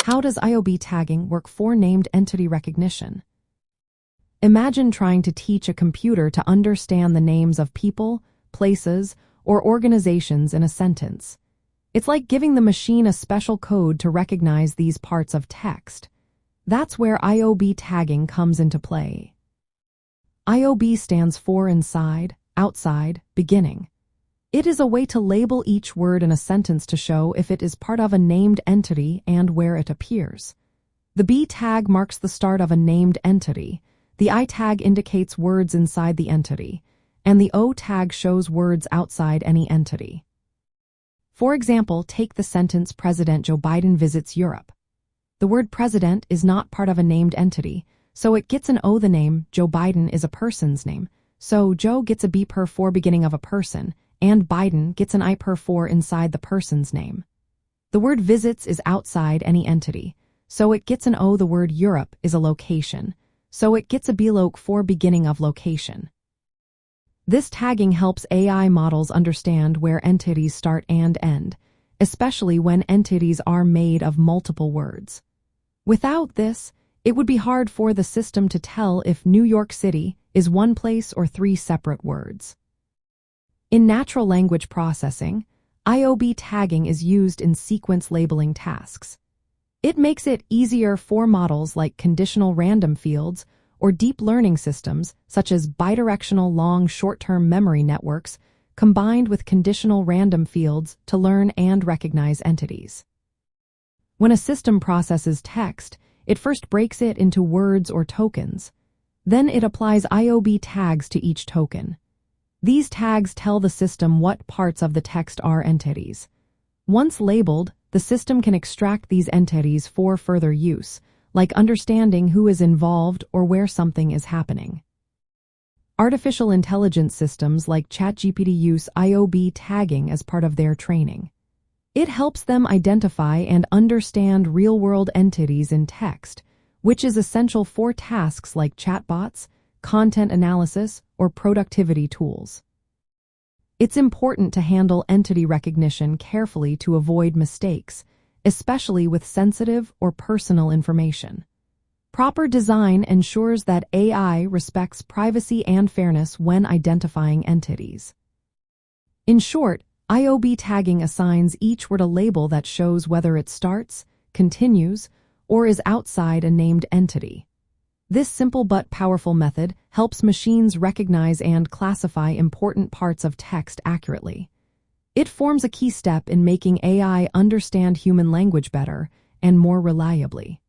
How does IOB tagging work for named entity recognition? Imagine trying to teach a computer to understand the names of people, places, or organizations in a sentence. It's like giving the machine a special code to recognize these parts of text. That's where IOB tagging comes into play. IOB stands for inside, outside, beginning. It is a way to label each word in a sentence to show if it is part of a named entity and where it appears. The B tag marks the start of a named entity, the I tag indicates words inside the entity, and the O tag shows words outside any entity. For example, take the sentence President Joe Biden visits Europe. The word president is not part of a named entity, so it gets an O. The name Joe Biden is a person's name, so Joe gets a B per 4 beginning of a person, and Biden gets an I per 4 inside the person's name. The word visits is outside any entity, so it gets an O. The word Europe is a location, so it gets a B-loc 4 beginning of location. This tagging helps AI models understand where entities start and end, especially when entities are made of multiple words. Without this, it would be hard for the system to tell if New York City is one place or 3 separate words. In natural language processing, IOB tagging is used in sequence labeling tasks. It makes it easier for models like conditional random fields or deep learning systems such as bidirectional long short-term memory networks combined with conditional random fields to learn and recognize entities. When a system processes text, it first breaks it into words or tokens. Then it applies IOB tags to each token. These tags tell the system what parts of the text are entities. Once labeled, the system can extract these entities for further use, like understanding who is involved or where something is happening. Artificial intelligence systems like ChatGPT use IOB tagging as part of their training. It helps them identify and understand real-world entities in text, which is essential for tasks like chatbots, content analysis, or productivity tools. It's important to handle entity recognition carefully to avoid mistakes, especially with sensitive or personal information. Proper design ensures that AI respects privacy and fairness when identifying entities. In short, IOB tagging assigns each word a label that shows whether it starts, continues, or is outside a named entity. This simple but powerful method helps machines recognize and classify important parts of text accurately. It forms a key step in making AI understand human language better and more reliably.